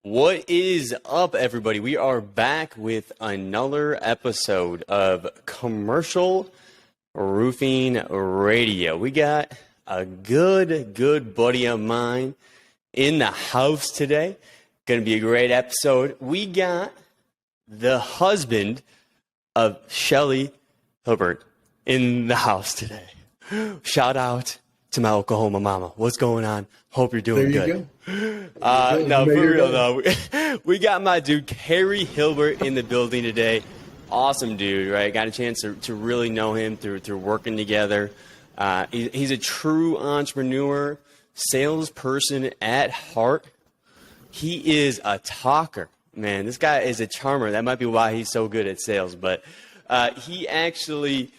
What is up, everybody? We are back with another episode of Commercial Roofing Radio. We got a good buddy of mine in the house today. Going to be a great episode. We got the husband of Kerry Hilbert in the house today. Shout out to my Oklahoma mama. What's going on? Hope you're doing good. No, for real though. We got my dude Kerry Hilbert in the building today. Awesome dude, right? Got a chance to really know him through working together. He's a true entrepreneur, salesperson at heart. He is a talker, man. This guy is a charmer. That might be why he's so good at sales. But he actually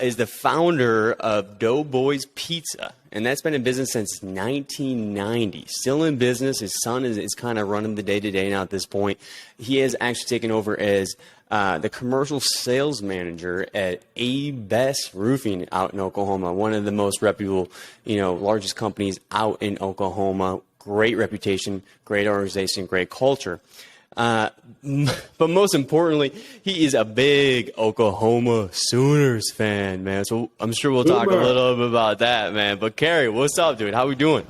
is the founder of Doughboys Pizza, and that's been in business since 1990. Still in business. His son is kind of running the day-to-day now at this point. He has actually taken over as the commercial sales manager at A-Best Roofing out in Oklahoma, one of the most reputable, largest companies out in Oklahoma. Great reputation, great organization, great culture. But most importantly, he is a big Oklahoma Sooners fan, man. So I'm sure we'll talk a little bit about that, man. But Kerry, what's up, dude? How we doing?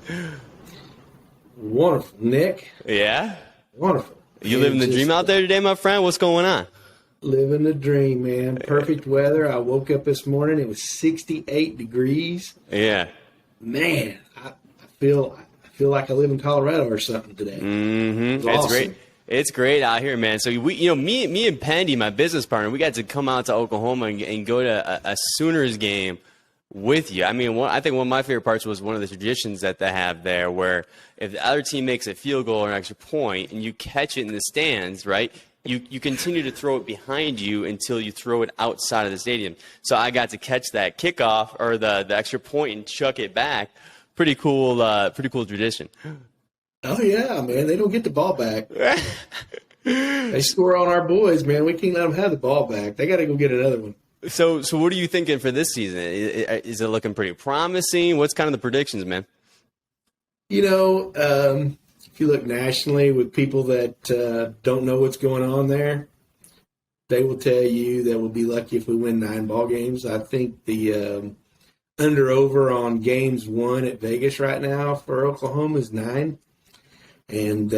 Wonderful, Nick. Yeah? Wonderful. You living the dream out there today, my friend? What's going on? Living the dream, man. Perfect weather. I woke up this morning. It was 68 degrees. Yeah. Man, I feel like I live in Colorado or something today. Mm-hmm. It's awesome. Great. It's great out here, man. So me and Pendy, my business partner, we got to come out to Oklahoma and go to a Sooners game with you. I mean, I think one of my favorite parts was one of the traditions that they have there, where if the other team makes a field goal or an extra point and you catch it in the stands, right? You continue to throw it behind you until you throw it outside of the stadium. So I got to catch that kickoff or the extra point and chuck it back. Pretty cool tradition. Oh, yeah, man. They don't get the ball back. They score on our boys, man. We can't let them have the ball back. They got to go get another one. So what are you thinking for this season? Is it looking pretty promising? What's kind of the predictions, man? If you look nationally with people that don't know what's going on there, they will tell you that we'll be lucky if we win 9 ball games. I think the under-over on games won at Vegas right now for Oklahoma is 9. And,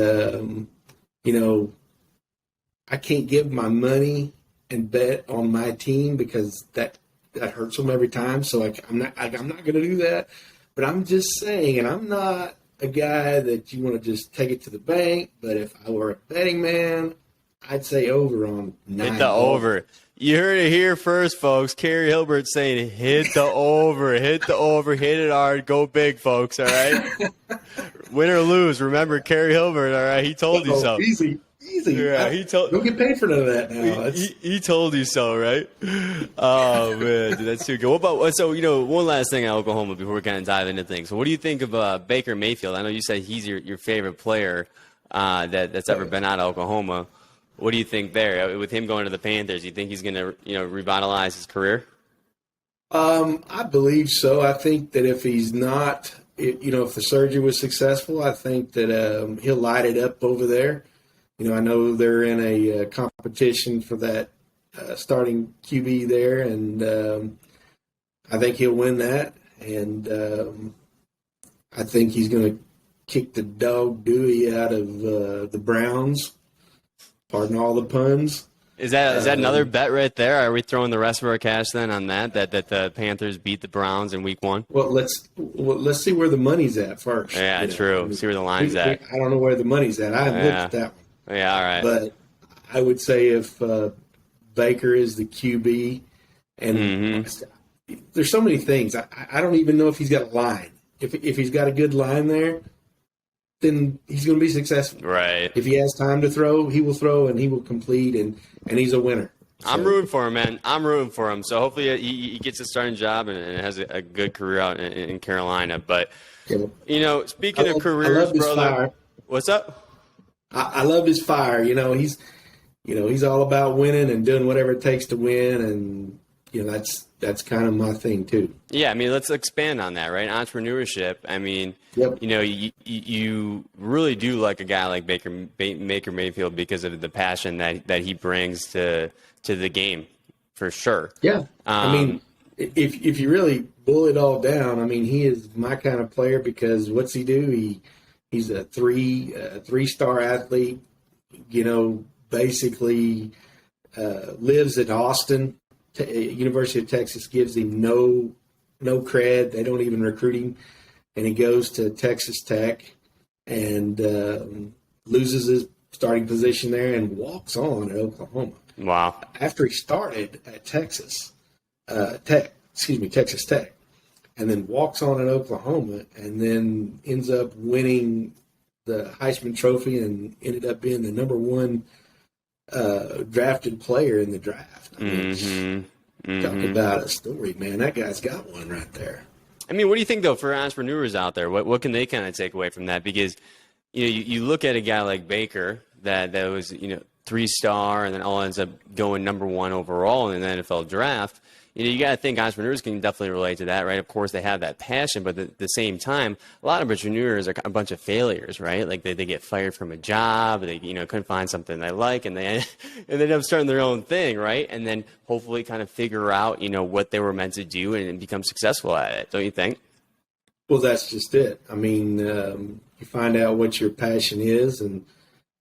I can't give my money and bet on my team because that hurts them every time. So I'm not going to do that. But I'm just saying, and I'm not a guy that you want to just take it to the bank. But if I were a betting man, I'd say over on 9. Hit the over. You heard it here first, folks. Kerry Hilbert saying hit the over, hit it hard, go big, folks, all right? Win or lose, remember Kerry Hilbert, all right? He told you so. Easy. Yeah, don't get paid for none of that now. He told you so, right? Oh, man, dude, that's too good. What about, so, one last thing on Oklahoma before we kind of dive into things. So what do you think of Baker Mayfield? I know you said he's your favorite player that's ever been out of Oklahoma. What do you think there? With him going to the Panthers, you think he's going to, revitalize his career? I believe so. I think that if he's not, if the surgery was successful, I think that he'll light it up over there. I know they're in a competition for that starting QB there, and I think he'll win that. And I think he's going to kick the dog Dewey out of the Browns. Pardon all the puns. Is that another bet right there? Are we throwing the rest of our cash then on that the Panthers beat the Browns in Week 1? Well, let's see where the money's at first. Yeah, true. See where the line's at. I don't know where the money's at. I haven't looked at that one. Yeah, all right. But I would say if Baker is the QB, and there's so many things. I don't even know if he's got a line. If he's got a good line there, then he's going to be successful. Right. If he has time to throw, he will throw and he will complete, and he's a winner. So, I'm rooting for him, man. I'm rooting for him. So hopefully he gets a starting job and has a good career out in Carolina. But, you know, speaking of careers, brother. Fire. What's up? I love his fire. He's all about winning and doing whatever it takes to win. And that's kind of my thing too. Yeah, I mean, let's expand on that, right? Entrepreneurship. I mean, Yep. you really do like a guy like Baker Mayfield because of the passion that he brings to the game, for sure. Yeah. I mean, if you really boil it all down, I mean, he is my kind of player because what's he do? He's a three-star athlete. Basically lives in Austin. University of Texas gives him no cred. They don't even recruit him, and he goes to Texas Tech and loses his starting position there and walks on at Oklahoma. Wow. After he started at Texas Tech, and then walks on at Oklahoma, and then ends up winning the Heisman Trophy and ended up being the number one drafted player in the draft. I mean, talk about a story, man. That guy's got one right there. I mean, what do you think, though, for entrepreneurs out there? What can they kind of take away from that? Because, you look at a guy like Baker that was, 3-star and then all ends up going number one overall in the NFL draft. You got to think entrepreneurs can definitely relate to that, right? Of course, they have that passion, but at the same time, a lot of entrepreneurs are a bunch of failures, right? Like they get fired from a job, they couldn't find something they like, and they end up starting their own thing, right? And then hopefully kind of figure out, what they were meant to do and become successful at it. Don't you think? Well, that's just it. I mean, you find out what your passion is, and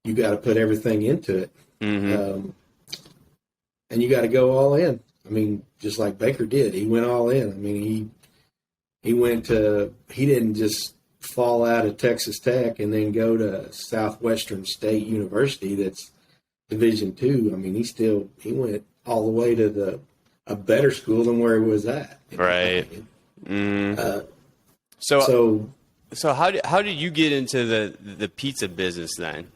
you got to put everything into it, and you got to go all in. I mean, just like Baker did, he went all in. I mean, he didn't just fall out of Texas Tech and then go to Southwestern State University. That's Division II. I mean, he went all the way to a better school than where he was at. Right. So how did you get into the pizza business then?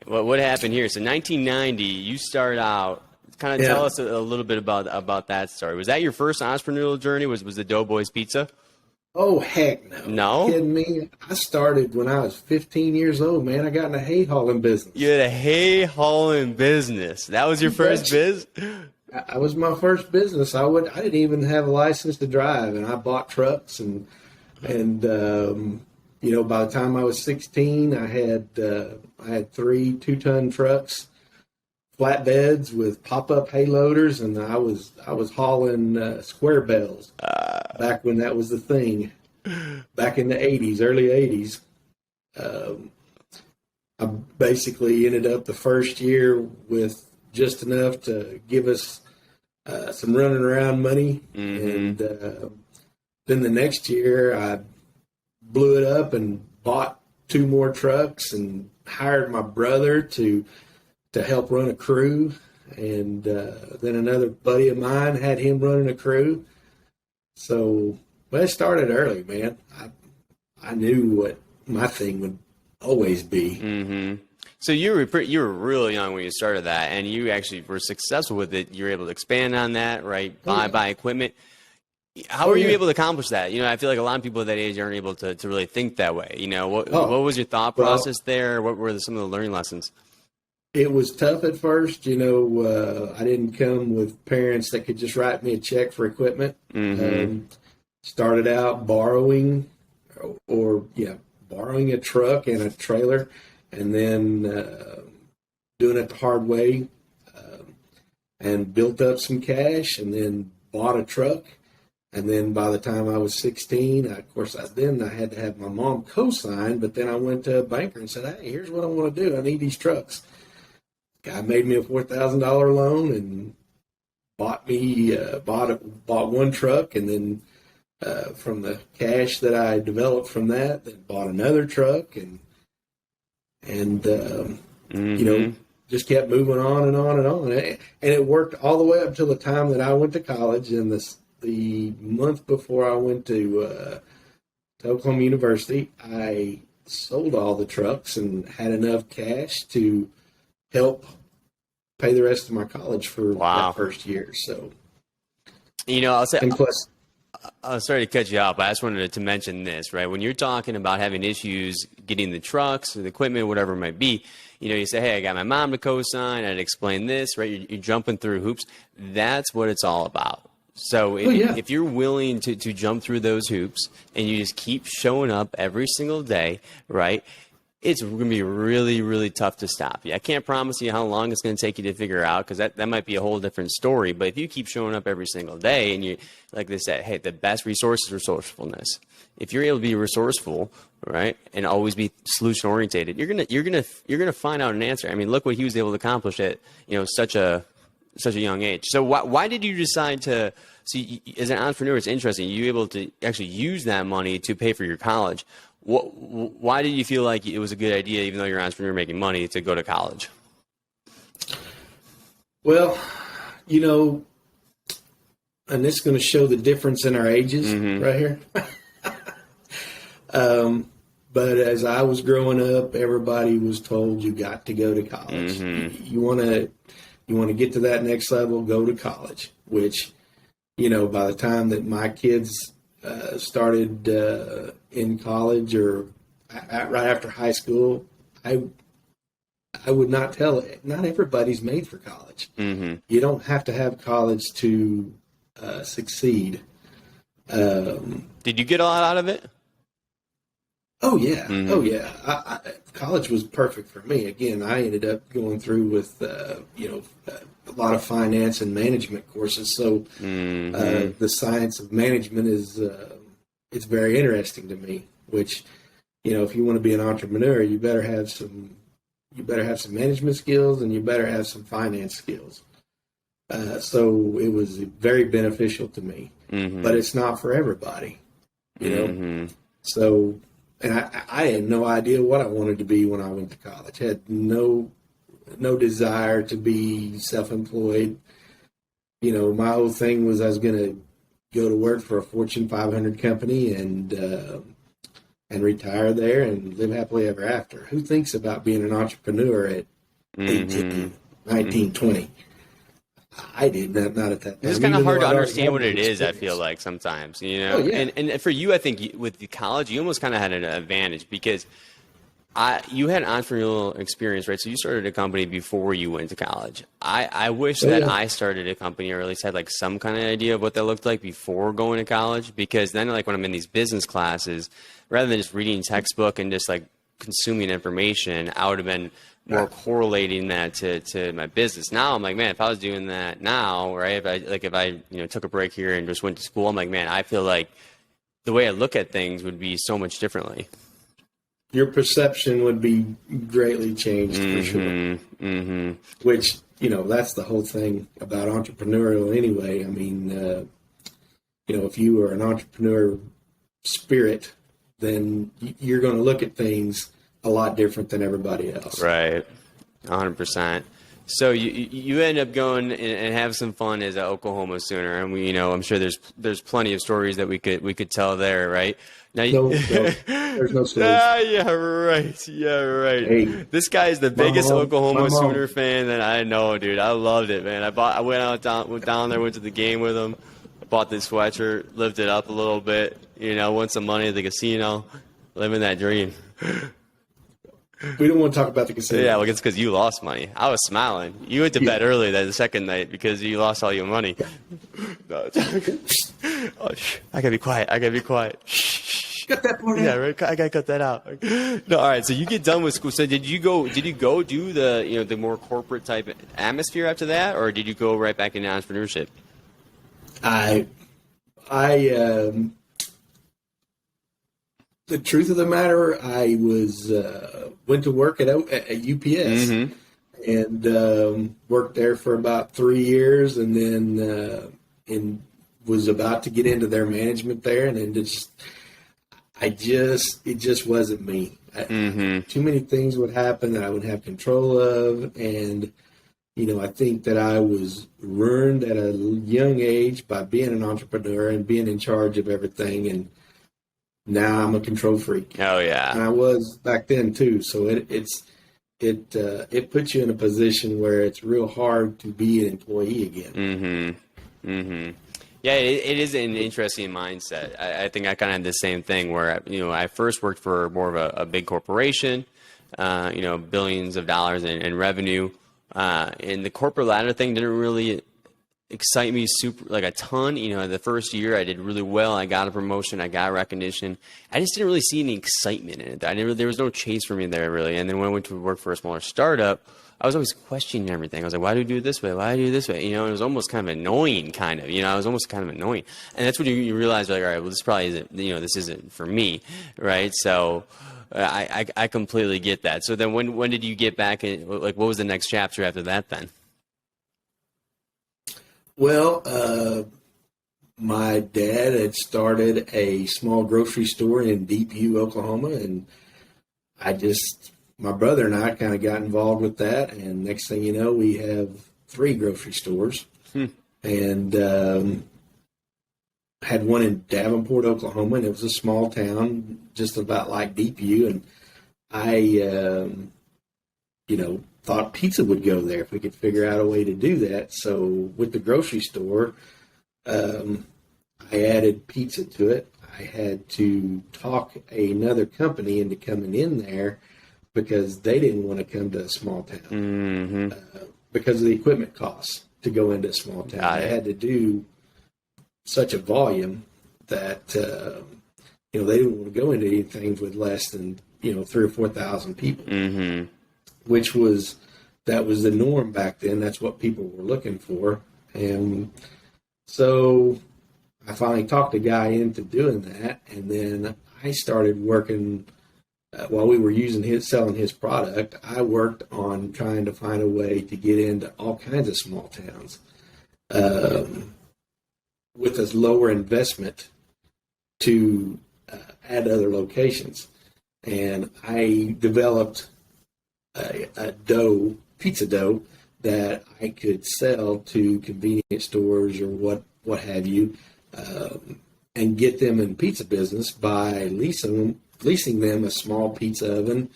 What happened here? So 1990, you start out. Kind of tell us a little bit about that story. Was that your first entrepreneurial journey? Was the Doughboys Pizza? Oh, heck no. No? Are you kidding me? I started when I was 15 years old, man. I got in the hay hauling business. You had a hay hauling business. That was your first biz? I was my first business. I didn't even have a license to drive, and I bought trucks and by the time I was 16, I had 3 2-ton trucks, flatbeds with pop-up hay loaders, and I was hauling square bales back when that was the thing, back in the 80s, early 80s. I basically ended up the first year with just enough to give us some running around money, and then the next year I blew it up and bought 2 more trucks and hired my brother to help run a crew, and then another buddy of mine had him running a crew. So, it started early, man. I knew what my thing would always be. So you were really young when you started that, and you actually were successful with it. You were able to expand on that, right? Buy equipment. How were you able to accomplish that? I feel like a lot of people at that age aren't able to really think that way. What was your thought process there? What were some of the learning lessons? It was tough at first. I didn't come with parents that could just write me a check for equipment. Started out borrowing a truck and a trailer, and then doing it the hard way, and built up some cash, and then bought a truck. And then by the time I was 16, I had to have my mom co-sign, but then I went to a banker and said, hey, here's what I want to do. I need these trucks. Guy made me a $4,000 loan and bought one truck, and then from the cash that I developed from that, then bought another truck, and just kept moving on and on and on. And it worked all the way up till the time that I went to college, and the month before I went to Oklahoma University, I sold all the trucks and had enough cash to help pay the rest of my college for that first year. So, I'll say, and plus, I'm sorry to cut you off, but I just wanted to mention this, right? When you're talking about having issues getting the trucks or the equipment, whatever it might be, you say, hey, I got my mom to co-sign, I'd explain this, right? You're jumping through hoops. That's what it's all about, So Oh, yeah. if you're willing to jump through those hoops and you just keep showing up every single day, right? It's going to be really, really tough to stop you. I can't promise you how long it's going to take you to figure out, because that might be a whole different story. But if you keep showing up every single day and you, like they said, hey, the best resource is resourcefulness. If you're able to be resourceful, right, and always be solution oriented, you're gonna find out an answer. I mean, look what he was able to accomplish at such a young age. So why did you decide to? See, as an entrepreneur, it's interesting. You were able to actually use that money to pay for your college. Why did you feel like it was a good idea, even though you're an entrepreneur making money, to go to college? Well, and this is going to show the difference in our ages right here. But as I was growing up, everybody was told you got to go to college. You want to get to that next level, go to college, which, by the time that my kids started in college or right after high school, I would not tell it. Not everybody's made for college. You don't have to have college to succeed. Did you get a lot out of it? Oh yeah, oh yeah. College was perfect for me. Again, I ended up going through with a lot of finance and management courses. So the science of management is it's very interesting to me. Which, if you want to be an entrepreneur, you better have some management skills and you better have some finance skills. So it was very beneficial to me, but it's not for everybody, So. And I had no idea what I wanted to be when I went to college. I had no desire to be self-employed. My whole thing was I was going to go to work for a Fortune 500 company and retire there and live happily ever after. Who thinks about being an entrepreneur at 18, 19, 20? I did not at that time. It's kind of hard to understand what it is, I feel like, sometimes, Oh, yeah. And for you, I think with the college, you almost kind of had an advantage because you had entrepreneurial experience, right? So you started a company before you went to college. I wish that I started a company, or at least had like some kind of idea of what that looked like before going to college, because then like when I'm in these business classes, rather than just reading textbook and just like consuming information, I would have been more correlating that to my business. Now I'm like, man, if I was doing that now, right? If I took a break here and just went to school, I'm like, man, I feel like the way I look at things would be so much differently. Your perception would be greatly changed for sure. Which, that's the whole thing about entrepreneurial anyway. I mean, if you are an entrepreneur spirit, then you're going to look at things a lot different than everybody else. Right. 100%. So you end up going and have some fun as an Oklahoma Sooner, and I'm sure there's plenty of stories that we could tell there, right? Now, there's no stories. Yeah, right. Hey, this guy is the biggest Oklahoma Sooner fan that I know, dude. I loved it, man. I went down there, went to the game with him. I bought this sweatshirt, lived it up a little bit. Won some money at the casino, living that dream. We don't want to talk about the casino. Yeah, well, it's because you lost money. I was smiling. You went to bed early the second night because you lost all your money. No, I gotta be quiet. Cut that part out. Yeah, right. I gotta cut that out. No, all right. So you get done with school. So did you go do the more corporate type atmosphere after that, or did you go right back into entrepreneurship? The truth of the matter, I was went to work at UPS and worked there for about 3 years, and then was about to get into their management there, and then it just wasn't me. Too many things would happen that I would have control of, and I think that I was ruined at a young age by being an entrepreneur and being in charge of everything, and now I'm a control freak. Oh yeah, and I was back then too. So it puts you in a position where it's real hard to be an employee again. Yeah, it is an interesting mindset. I think I kind of had the same thing where I first worked for more of a big corporation, billions of dollars in revenue, and the corporate ladder thing didn't really excite me super like a ton. The first year I did really well. I got a promotion. I got recognition. I just didn't really see any excitement in it. There was no chase for me there really. And then when I went to work for a smaller startup, I was always questioning everything. I was like, why do you do it this way? Why do you do it this way? It was almost kind of annoying, I was almost kind of annoying. And that's when you realize, like, all right, well, this probably isn't, this isn't for me, right? So I completely get that. So then when did you get back in, like, what was the next chapter after that then? Well, my dad had started a small grocery store in Deepview, Oklahoma, and my brother and I kind of got involved with that, and next thing you know, we have 3 grocery stores, and had one in Davenport, Oklahoma, and it was a small town, just about like Deepview, and I, thought pizza would go there if we could figure out a way to do that. So with the grocery store, I added pizza to it. I had to talk another company into coming in there because they didn't want to come to a small town because of the equipment costs to go into a small town. I had to do such a volume that they didn't want to go into anything with less than 3,000 or 4,000 people, which was the norm back then. That's what people were looking for, and so I finally talked a guy into doing that, and then I started working. While we were selling his product, I worked on trying to find a way to get into all kinds of small towns with a lower investment to add other locations. And I developed a pizza dough that I could sell to convenience stores or what have you, and get them in pizza business by leasing them a small pizza oven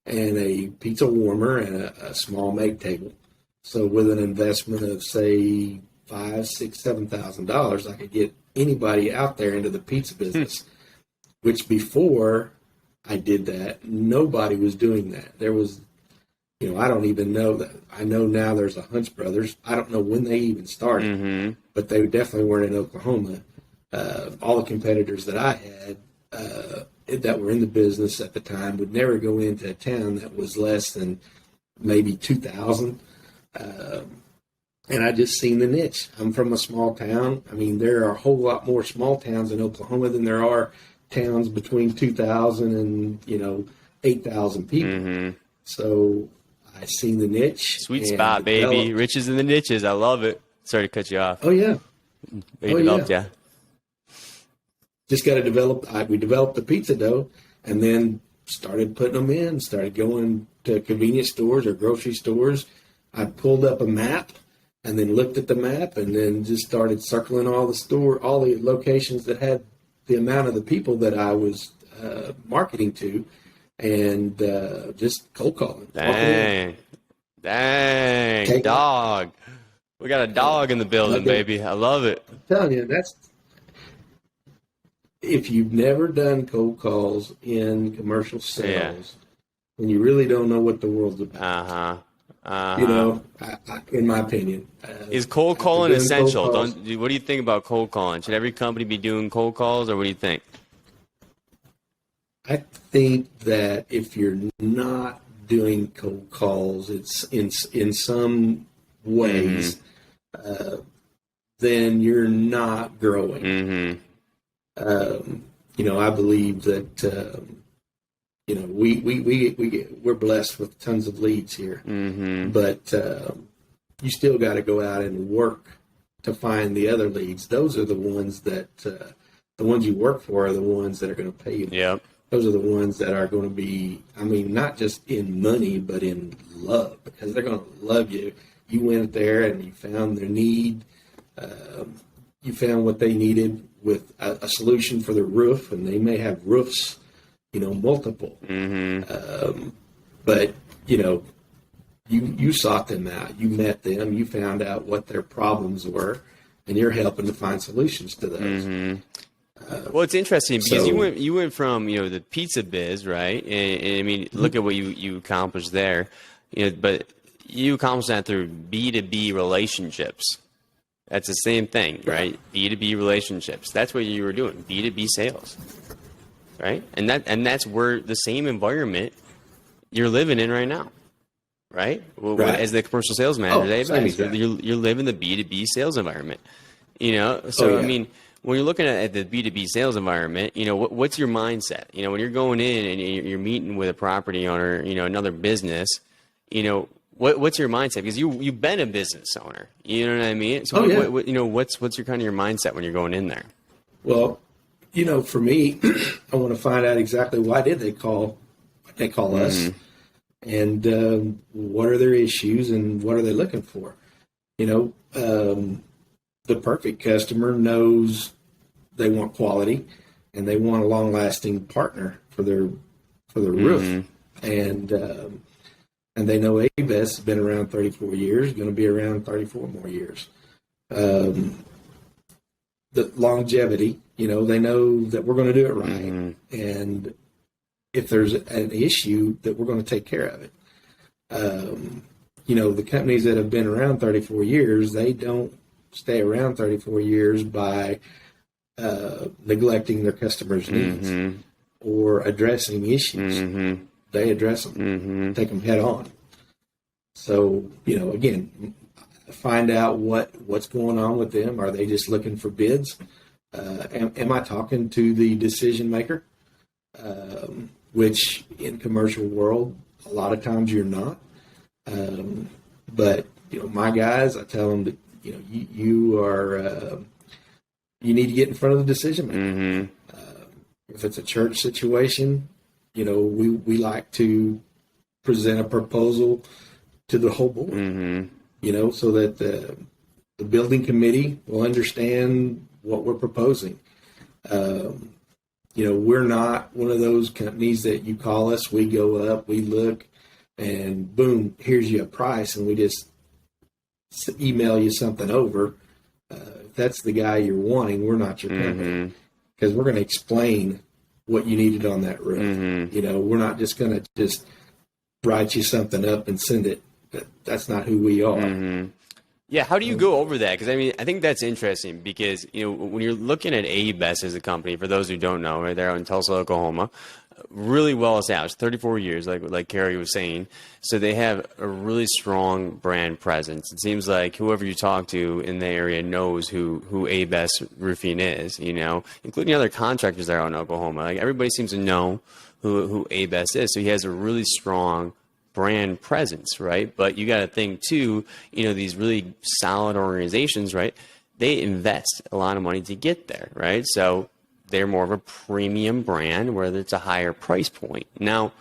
and a pizza warmer and a small make table. So with an investment of say $5,000, $6,000, $7,000, I could get anybody out there into the pizza business. Which before I did that, nobody was doing that. There was, I don't even know that. I know now there's a Hunts Brothers. I don't know when they even started, but they definitely weren't in Oklahoma. All the competitors that I had that were in the business at the time would never go into a town that was less than maybe 2,000. And I just seen the niche. I'm from a small town. I mean, there are a whole lot more small towns in Oklahoma than there are towns between 2,000 and 8,000 people. So I seen the niche. Sweet spot, baby. Riches in the niches. I love it. Sorry to cut you off. Oh yeah. Yeah. Just got to develop. We developed the pizza dough, and then started putting them in. Started going to convenience stores or grocery stores. I pulled up a map, and then looked at the map, and then just started circling all the locations that had the amount of the people that I was marketing to, and just cold calling. Dang, dog. We got a dog in the building, baby. I love it. I'm telling you, if you've never done cold calls in commercial sales, then you really don't know what the world's about. In my opinion. Is cold calling essential? What do you think about cold calling? Should every company be doing cold calls, or what do you think? I think that if you're not doing cold calls, it's in some ways, then you're not growing. I believe that we're blessed with tons of leads here, but you still got to go out and work to find the other leads. Those are the ones that the ones you work for are the ones that are going to pay you. Yep. Those are the ones that are going to be, not just in money, but in love, because they're going to love you. You went there and you found their need. You found what they needed with a solution for the roof, and they may have roofs, multiple. But, you sought them out. You met them. You found out what their problems were, and you're helping to find solutions to those. Well, it's interesting because you went from the pizza biz, right? And look at what you accomplished there. But you accomplished that through B2B relationships. That's the same thing, right? B2B relationships. That's what you were doing. B2B sales, right? And that's where the same environment you're living in right now, right? Right. As the commercial sales manager, Same exact. you're living the B2B sales environment, you know? So, yeah. I mean, when you're looking at the B2B sales environment, you know, what's your mindset? You know, when you're going in and you're meeting with a property owner, you know, another business, you know, what's your mindset? Because you've been a business owner, you know what I mean? So you know, what's your kind of your mindset when you're going in there? Well, you know, for me, I want to find out exactly why did they call us, and what are their issues and what are they looking for? You know, the perfect customer knows they want quality and they want a long-lasting partner for their roof, and they know ABES has been around 34 years, going to be around 34 more years. The longevity, you know, they know that we're going to do it right, and if there's an issue, that we're going to take care of it. You know, the companies that have been around 34 years, they don't stay around 34 years by neglecting their customers' needs or addressing issues. They address them, take them head on. So, you know, again, find out what's going on with them. Are they just looking for bids? Am I talking to the decision maker? Which in commercial world, a lot of times you're not. But, you know, my guys, I tell them that, you know, you need to get in front of the decision maker. If it's a church situation, you know, we like to present a proposal to the whole board, you know, so that the building committee will understand what we're proposing. You know, we're not one of those companies that you call us, we go up, we look, and boom, here's you a price, and we just email you something over. If that's the guy you're wanting, we're not your company, because we're going to explain what you needed on that roof. You know, we're not just going to just write you something up and send it. That's not who we are. Yeah, how do you go over that? Because I mean, I think that's interesting because, you know, when you're looking at ABES as a company, for those who don't know, right, they're out in Tulsa, Oklahoma, really well established, 34 years, like Kerry was saying. So they have a really strong brand presence. It seems like whoever you talk to in the area knows who ABES Roofing is, you know, including other contractors that are out in Oklahoma. Like everybody seems to know who ABES is. So he has a really strong brand presence, right? But you got to think too, you know, these really solid organizations, right? They invest a lot of money to get there, right? So they're more of a premium brand where it's a higher price point. Now,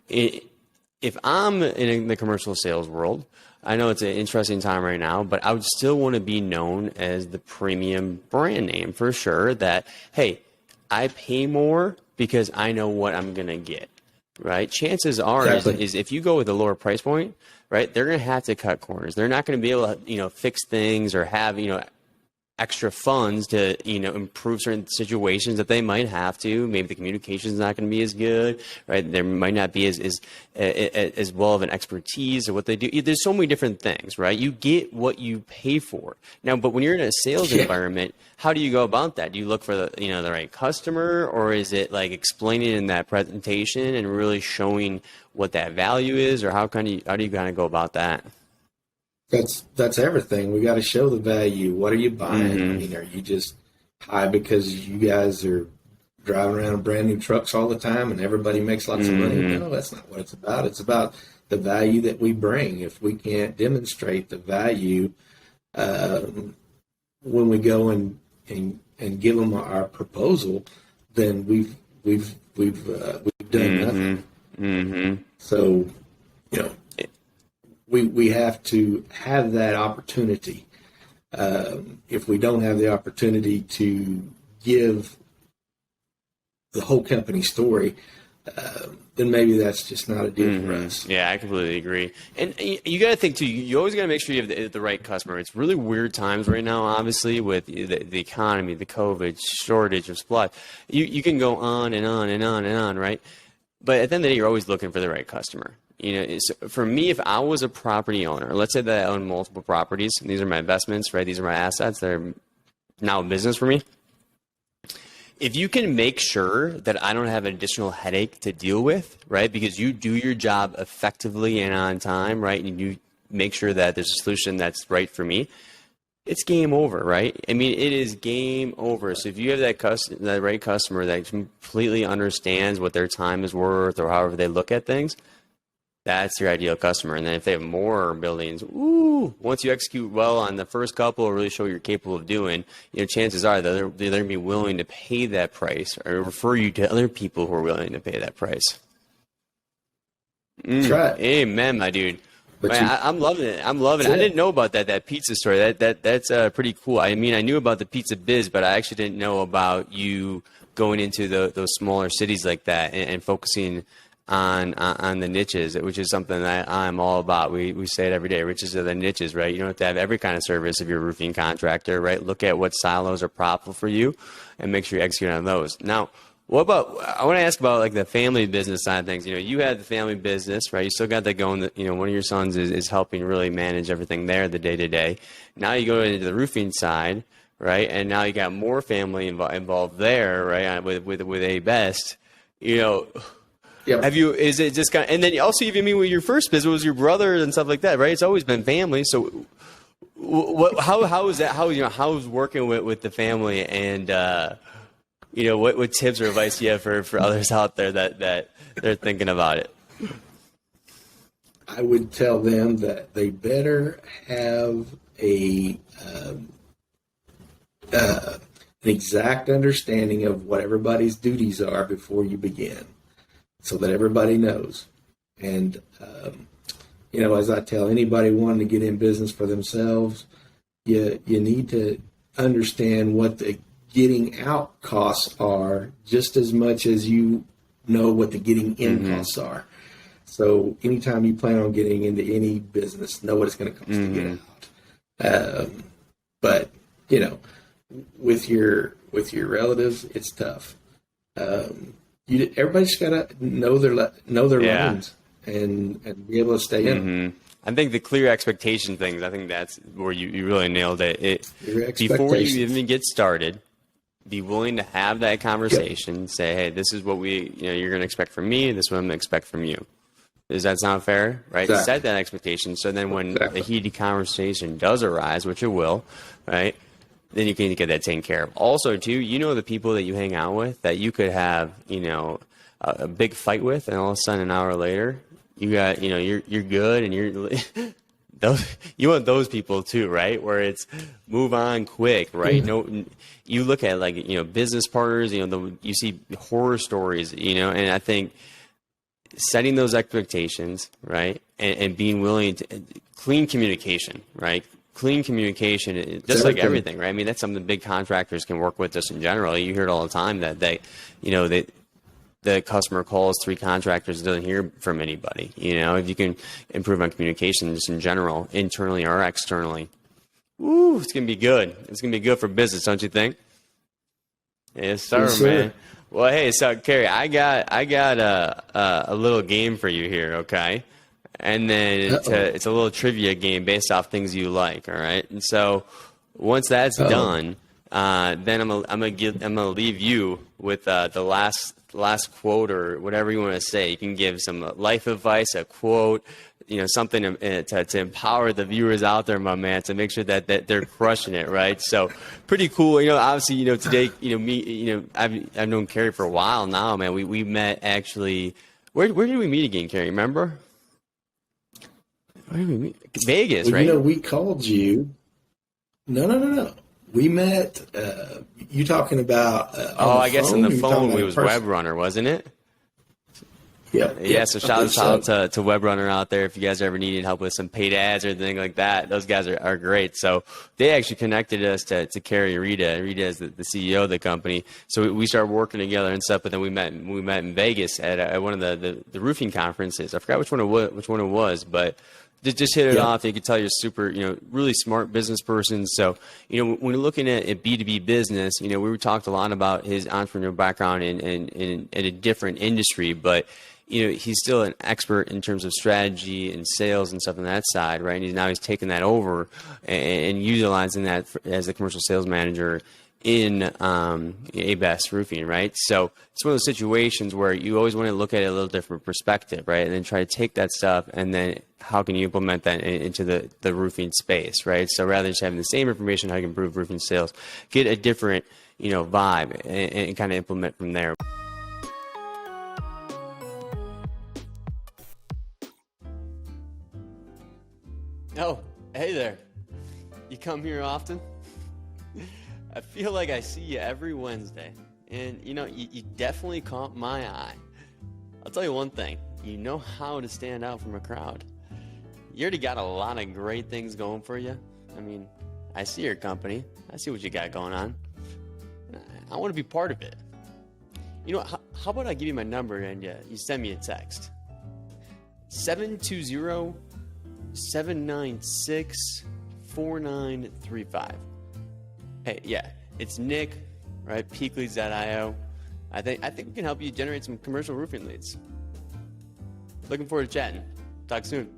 if I'm in the commercial sales world, I know it's an interesting time right now, but I would still want to be known as the premium brand name for sure that, hey, I pay more because I know what I'm going to get. Right. Chances are is if you go with a lower price point, right, they're going to have to cut corners. They're not going to be able to, you know, fix things or have, you know, extra funds to, you know, improve certain situations that they might have to. Maybe the communication is not going to be as good, right? There might not be as well of an expertise or what they do. There's so many different things, right? You get what you pay for. Now, but when you're in a sales environment, how do you go about that? Do you look for the right customer, or is it like explaining in that presentation and really showing what that value is, or how do you kind of go about that? That's everything. We got to show the value. What are you buying? I mean, are you just high because you guys are driving around brand new trucks all the time and everybody makes lots of money? No, that's not what it's about. It's about the value that we bring. If we can't demonstrate the value when we go and give them our proposal, then we've done nothing. So, you know, we have to have that opportunity. If we don't have the opportunity to give the whole company story, then maybe that's just not a deal for us. Yeah, I completely agree. And you got to think too. You always got to make sure you have the right customer. It's really weird times right now, obviously, with the economy, the COVID shortage of supply. You can go on and on and on and on, right? But at the end of the day, you're always looking for the right customer, For me, if I was a property owner, let's say that I own multiple properties, and these are my investments, right? These are my assets that are now a business for me. If you can make sure that I don't have an additional headache to deal with, right? Because you do your job effectively and on time, right? And you make sure that there's a solution that's right for me, it's game over, right? I mean, it is game over. So if you have that right customer that completely understands what their time is worth or however they look at things, that's your ideal customer. And then if they have more buildings, once you execute well on the first couple or really show what you're capable of doing, chances are that they're going to be willing to pay that price or refer you to other people who are willing to pay that price. That's right. Amen, my dude. Man, I'm loving it. I'm loving it. I didn't know about that pizza story. That's pretty cool. I mean, I knew about the pizza biz, but I actually didn't know about you going into those smaller cities like that and focusing on the niches, which is something that I'm all about. We say it every day. Riches are the niches, right? You don't have to have every kind of service if you're a roofing contractor, right? Look at what silos are profitable for you and make sure you execute on those. Now, I want to ask about like the family business side of things. You had the family business, right? You still got that going. One of your sons is helping really manage everything there, the day to day. Now you go into the roofing side, right? And now you got more family involved there, right? With a best, Yep. Is it just kind of, and then also even with your first business was your brother and stuff like that, right? It's always been family. So how is that? How's working with the family and, what tips or advice do you have for others out there that they're thinking about it? I would tell them that they better have an exact understanding of what everybody's duties are before you begin, so that everybody knows. And, as I tell anybody wanting to get in business for themselves, you need to understand what the getting out costs are just as much as you know what the getting in costs are. So anytime you plan on getting into any business, know what it's going to cost to get out. But with your relatives, it's tough. Everybody's got to know their lanes and be able to stay in. I think the clear expectation things, I think that's where you really nailed it. Before you even get started, be willing to have that conversation. Yep. Say, hey, this is what you're going to expect from me. This is what I'm going to expect from you. Does that sound fair? Right? Exactly. Set that expectation. So then when the heated conversation does arise, which it will, right? Then you can get that taken care of. Also, too, the people that you hang out with that you could have, a big fight with, and all of a sudden an hour later, you got, you're good, and you're you want those people too, right? Where it's move on quick, right? No, you look at like business partners, you see horror stories, and I think setting those expectations, right, and being willing to clean communication, right? Clean communication, just like everything, right? I mean, that's something big contractors can work with just in general. You hear it all the time that the customer calls 3 contractors, doesn't hear from anybody. If you can improve on communication just in general, internally or externally, it's going to be good. It's going to be good for business, don't you think? Yes, sir, man. Well, hey, so Kerry, I got a little game for you here, okay? And then it's a little trivia game based off things you like, all right? And so once that's done, then I'm gonna leave you with the last quote or whatever you want to say. You can give some life advice, a quote, something to empower the viewers out there, my man, to make sure that they're crushing it, right? So pretty cool. Obviously, today, me, I've known Kerry for a while now, man. We met actually. Where did we meet again, Kerry? Remember? Where did we meet? Vegas, right? We called you. No. We met. You talking about? I guess on the phone we was Web Runner, wasn't it? Yeah. So shout out to Web Runner out there. If you guys ever needed help with some paid ads or anything like that, those guys are great. So they actually connected us to Kerry Rita. Rita is the CEO of the company. So we started working together and stuff. But then we met in Vegas at one of the roofing conferences. I forgot which one it was, but. Just hit it off. You can tell you're super, really smart business person. So, when you're looking at B2B business, we talked a lot about his entrepreneurial background in a different industry, but he's still an expert in terms of strategy and sales and stuff on that side, right? And he's taking that over and utilizing that as a commercial sales manager in A-Best Roofing, right? So it's one of those situations where you always want to look at it a little different perspective, right? And then try to take that stuff and then how can you implement that into the roofing space, right? So rather than just having the same information, how you can improve roofing sales, get a different, vibe and kind of implement from there. Oh, hey there. You come here often? I feel like I see you every Wednesday, and you definitely caught my eye. I'll tell you one thing, you know how to stand out from a crowd. You already got a lot of great things going for you. I mean, I see your company, I see what you got going on. I want to be part of it. How about I give you my number and you send me a text? 720-796-4935. Hey, yeah, it's Nick, right? Peakleads.io. I think we can help you generate some commercial roofing leads. Looking forward to chatting. Talk soon.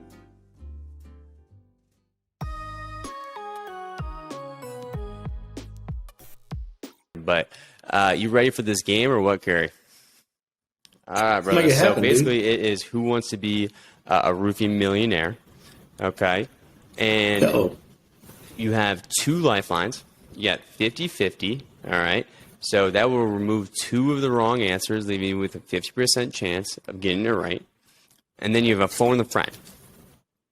But you ready for this game or what, Kerry? All right, brother. So basically, it is who wants to be a roofing millionaire. Okay, and you have 2 lifelines. You got 50-50, all right? So that will remove 2 of the wrong answers, leaving you with a 50% chance of getting it right. And then you have a phone a friend.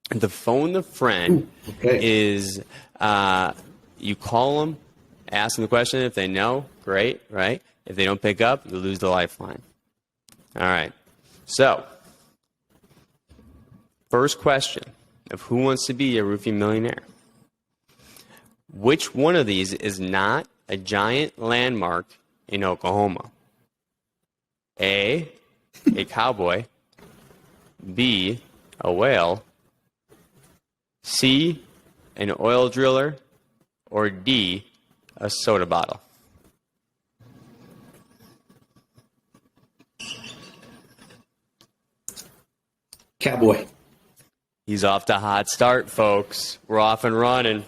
The phone a friend is you call them, ask them the question. If they know, great, right? If they don't pick up, you lose the lifeline. All right. So, first question of who wants to be a roofing millionaire. Which one of these is not a giant landmark in Oklahoma? A cowboy. B, a whale. C, an oil driller. Or D, a soda bottle. Cowboy. He's off to a hot start, folks. We're off and running.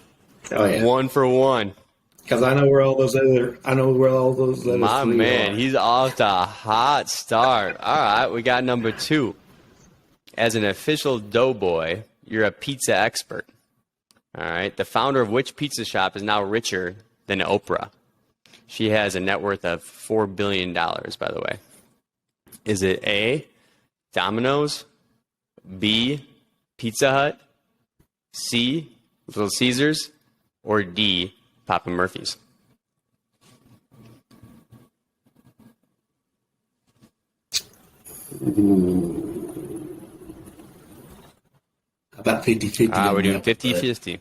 Oh, yeah. 1 for 1. Because I know where all those other My man, are. he's off to a hot start. All right, we got number 2. As an official doughboy, you're a pizza expert. All right, the founder of which pizza shop is now richer than Oprah? She has a net worth of $4 billion, by the way. Is it A, Domino's, B, Pizza Hut, C, Little Caesars, or D, Papa Murphy's? About 50-50. We're doing 50-50.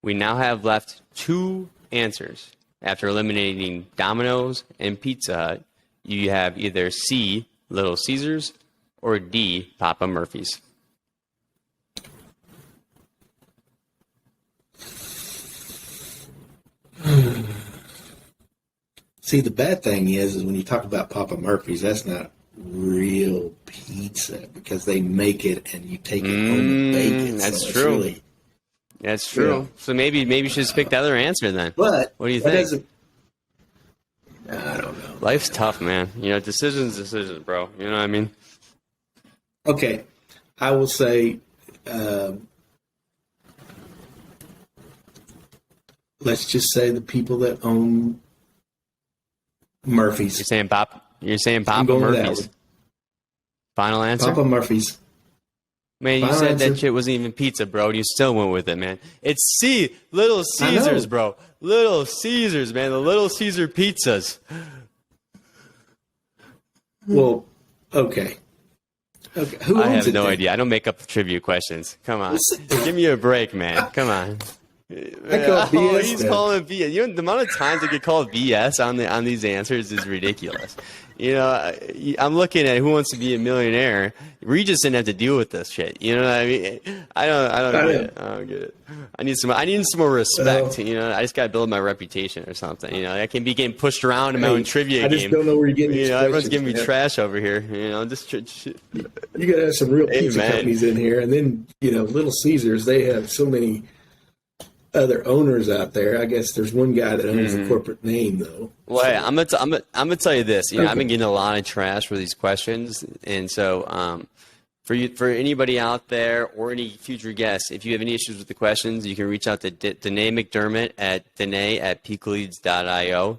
We now have left 2 answers. After eliminating Domino's and Pizza Hut, you have either C, Little Caesars, or D, Papa Murphy's. See, the bad thing is when you talk about Papa Murphy's, that's not real pizza because they make it and you take it home and bake it. That's so true. That's true. Yeah. So maybe you should just pick the other answer then. But what do you think? I don't know. Life's tough, man. Decisions, bro. You know what I mean? Okay, I will say. Let's just say the people that own Murphy's. You're saying Papa Murphy's. Final answer? Papa Murphy's. Man, you said that shit wasn't even pizza, bro. You still went with it, man. It's C, Little Caesars, bro. Little Caesars, man. The Little Caesar pizzas. Well, okay. Okay. Who owns I have it no then? idea. I don't make up trivia questions. Come on. Give me a break, man. Come on. I call it BS. He's now. calling it BS. You know, the amount of times I get called BS on these answers is ridiculous. You know, I'm looking at Who Wants to Be a Millionaire. Regis didn't have to deal with this shit. You know what I mean? I don't get it. I don't get it. I need some more respect. You know, I just gotta build my reputation or something. You know, I can be getting pushed around in my own trivia game. I just don't know where you're getting. You know, everyone's giving me trash over here. You know, just you gotta have some real pizza companies in here, and then Little Caesars. They have so many other owners out there. I guess there's one guy that owns the corporate name, though. Well, hey, I'm gonna tell you this. You know, I've been getting a lot of trash for these questions, and so for anybody out there or any future guests, if you have any issues with the questions, you can reach out to Danae McDermott at Danae@peakleads.io.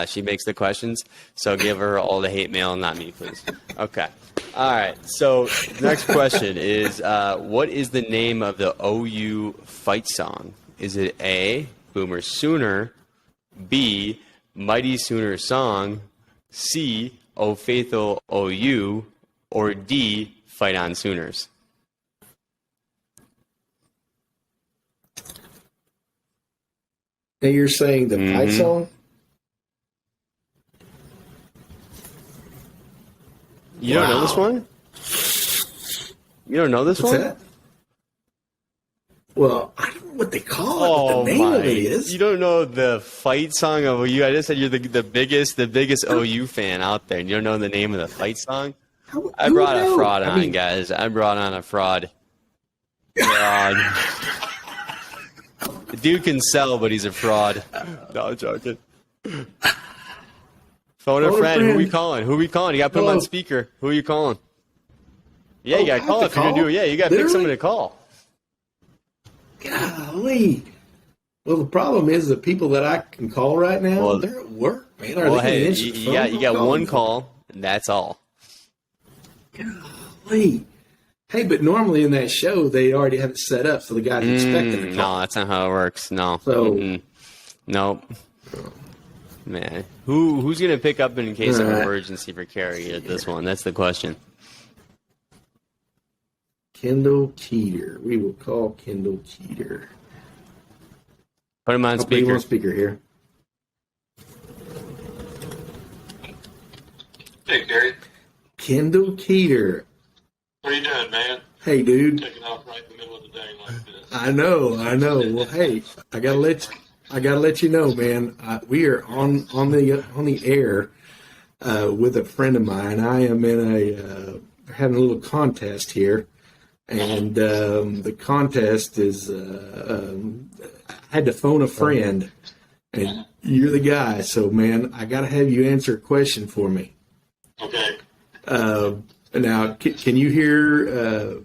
She makes the questions, so give her all the hate mail, not me, please. Okay. All right. So next question is, what is the name of the OU fight song? Is it A, Boomer Sooner, B, Mighty Sooner Song, C, O Faithful OU, or D, Fight On Sooners? Now you're saying the fight song? You don't know this one? You don't know this What's one? that? Well, I don't know what they call it, but the name of it is. You don't know the fight song of OU? I just said you're the biggest OU fan out there, and you don't know the name of the fight song? I brought a fraud on, guys. I brought on a fraud. The dude can sell, but he's a fraud. No, I'm joking. Phone a friend. Who we calling? You got to put him on speaker. Who are you calling? Yeah, you got to call if you're going to do it. Yeah, you got to pick someone to call. Golly. Well, the problem is the people that I can call right now, they're at work, man. You got one call, and that's all. Golly. Hey, but normally in that show, they already have it set up, so the guy's expecting a call. No, that's not how it works. No. So, nope. Man, who's going to pick up in case of emergency for Kerry at this one? That's the question. Kendall Keeter. We will call Kendall Keeter. Put him on speaker. Put him on speaker here. Hey, Gary. Kendall Keeter. What are you doing, man? Hey, dude. Taking off right in the middle of the day like this. I know. Well, hey, I gotta let you know, man. We are on the air with a friend of mine. I am in having a little contest here. And the contest is, I had to phone a friend, and you're the guy. So, man, I got to have you answer a question for me. Okay. Now, can you hear?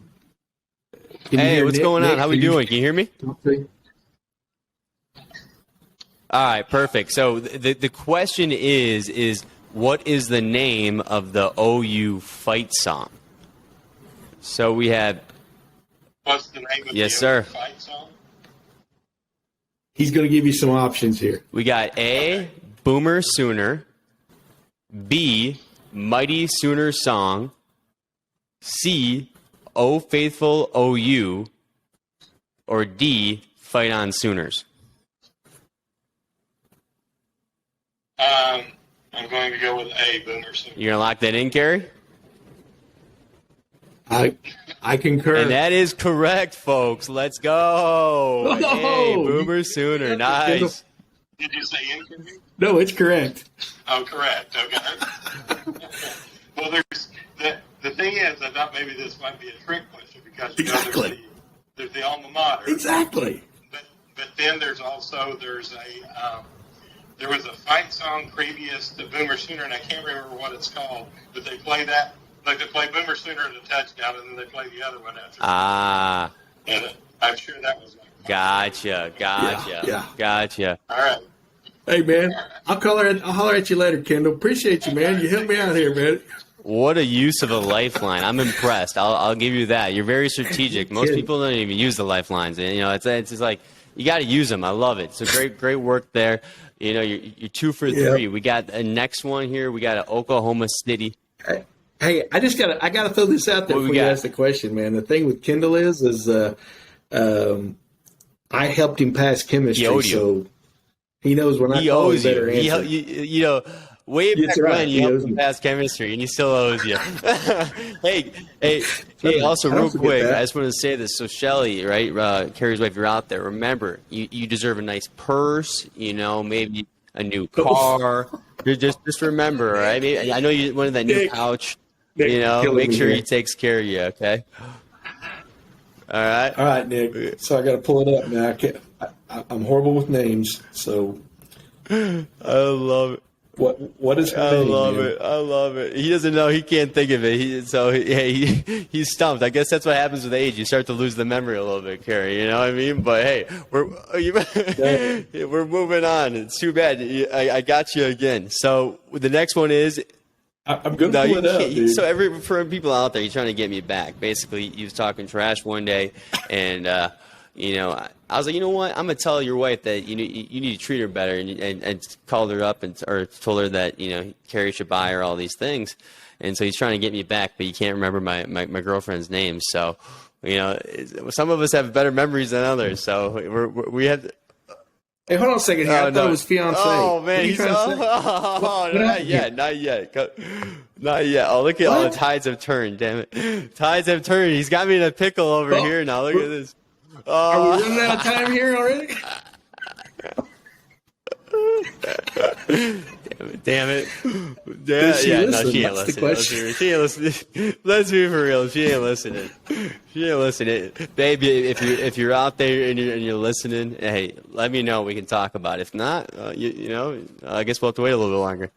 Hey, what's going on? How we doing? Can you hear me? Okay. All right, perfect. So the question is what is the name of the OU fight song? So we have. What's the name of yes, the sir. fight song? He's going to give you some options here. We got A, Boomer Sooner, B, Mighty Sooner Song, C, O Faithful OU, or D, Fight On Sooners. I'm going to go with A, Boomer Sooner. You're going to lock that in, Kerry? I concur. And that is correct, folks. Let's go. Oh, hey, Boomer Sooner. Nice. Did you say incorrect? No, it's correct. Oh, correct. Okay. Well, the thing is, I thought maybe this might be a trick question because there's the alma mater. Exactly. But then there was a fight song previous to Boomer Sooner, and I can't remember what it's called, but they play that. Like they play Boomer Sooner in a touchdown, and then they play the other one after. Ah. And I'm sure that was like. Gotcha. Yeah. Gotcha. All right. Hey, man, I'll holler at you later, Kendall. Appreciate you, man. You helped me out here, man. What a use of a lifeline. I'm impressed. I'll give you that. You're very strategic. Most people don't even use the lifelines. And, it's just like you got to use them. I love it. So great work there. You're 2 for 3. We got a next one here. We got an Oklahoma City. Hey, I gotta throw this out there before you ask the question, man. The thing with Kendall is I helped him pass chemistry, so he knows when I call a better answer. You know, way back when you helped him pass chemistry, and he still owes you. hey, also real quick, I just want to say this. So Shelly, right, Kerry's wife, you're out there. Remember, you deserve a nice purse, you know, maybe a new car. Just remember, all right? Maybe, I know you wanted that new couch. You know, make sure he takes care of you, okay? All right, Nick. So I got to pull it up now. I'm horrible with names, so I love it. What is her name? I love it. He doesn't know. He can't think of it. He's stumped. I guess that's what happens with age. You start to lose the memory a little bit, Kerry. You know what I mean? But hey, we're moving on. It's too bad. I got you again. So the next one is. I'm going to pull it up, dude. So for people out there, he's trying to get me back. Basically, he was talking trash one day, and you know, I was like, you know what? I'm gonna tell your wife that you need to treat her better, and called her up or told her that Kerry should buy her all these things, and so he's trying to get me back, but he can't remember my girlfriend's name. So, some of us have better memories than others. So we have. Hey, hold on a second here. I thought it was fiancé. Oh, man. Not yet. Oh, look at all the tides have turned, damn it. Tides have turned. He's got me in a pickle over here now. Look at this. Are we running out of time here already? Damn it. Yeah, she ain't listening. She ain't listening. Let's be for real. She ain't listening. Baby, if you're out there and you're listening, hey, let me know. We can talk about it. If not, I guess we'll have to wait a little bit longer.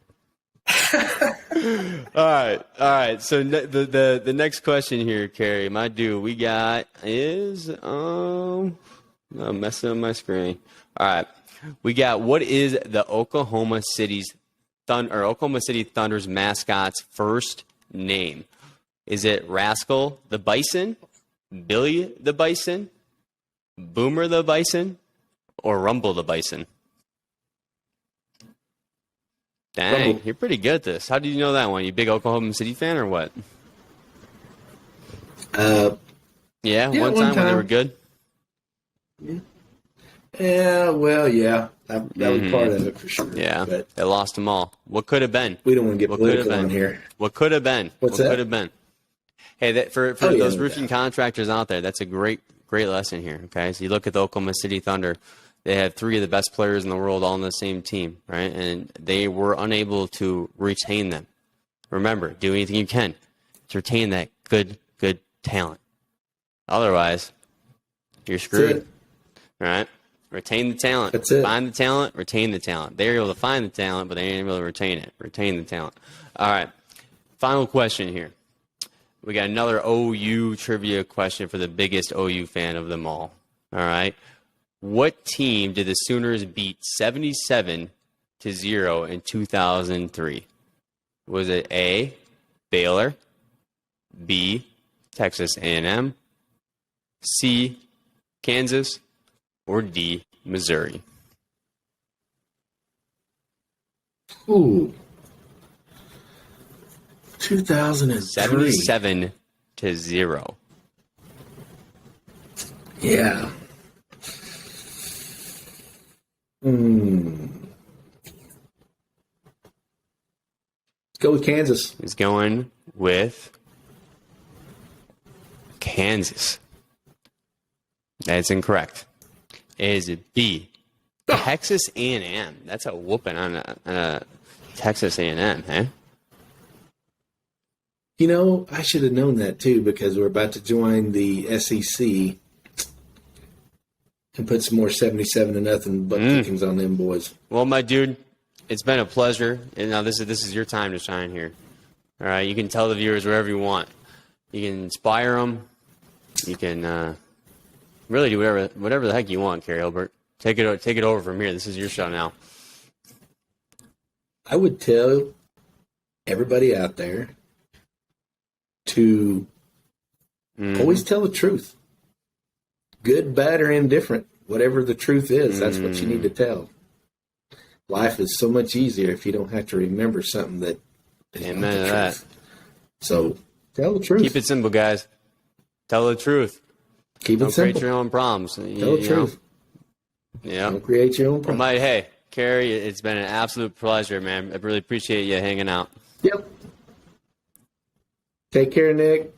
All right. So the next question here, Kerry, my dude, we got is I'm messing up my screen. All right. We got, what is the Oklahoma City Thunder's mascot's first name? Is it Rascal the Bison, Billy the Bison, Boomer the Bison, or Rumble the Bison? Dang, Rumble. You're pretty good at this. How do you know that one? You a big Oklahoma City fan or what? Yeah, one time when they were good? Yeah, well, yeah. That was part of it for sure. Yeah, but they lost them all. What could have been? We don't want to get political on here. What could have been? What's that? Could have been? Hey, for those roofing contractors out there, that's a great lesson here. Okay, so you look at the Oklahoma City Thunder. They had 3 of the best players in the world all on the same team, right? And they were unable to retain them. Remember, do anything you can to retain that good talent. Otherwise, you're screwed. All right? Retain the talent. That's it. Find the talent, retain the talent. They're able to find the talent, but they ain't able to retain it. Retain the talent. All right. Final question here. We got another OU trivia question for the biggest OU fan of them all. All right. What team did the Sooners beat 77-0 in 2003? Was it A, Baylor, B, Texas A&M, C, Kansas, or D, Missouri? Ooh. 2003. 77-0. Yeah. Go with Kansas. He's going with Kansas. That's incorrect. It is B, Texas A&M. That's a whooping on a Texas A&M, eh? I should have known that too, because we're about to join the SEC and put some more 77-0 butt kickings on them boys. Well, my dude, it's been a pleasure. And now this is your time to shine here. All right, you can tell the viewers whatever you want. You can inspire them. You can really do whatever the heck you want, Kerry Hilbert. Take it over from here. This is your show now. I would tell everybody out there to always tell the truth. Good, bad, or indifferent. Whatever the truth is, that's what you need to tell. Life is so much easier if you don't have to remember something that is not the truth. So, tell the truth. Keep it simple, guys. Tell the truth. Keep it simple. Don't create your own problems. Tell the truth. Yeah. Create your own Well, product. hey, Kerry, it's been an absolute pleasure, man. I really appreciate you hanging out. Yep. Take care, Nick.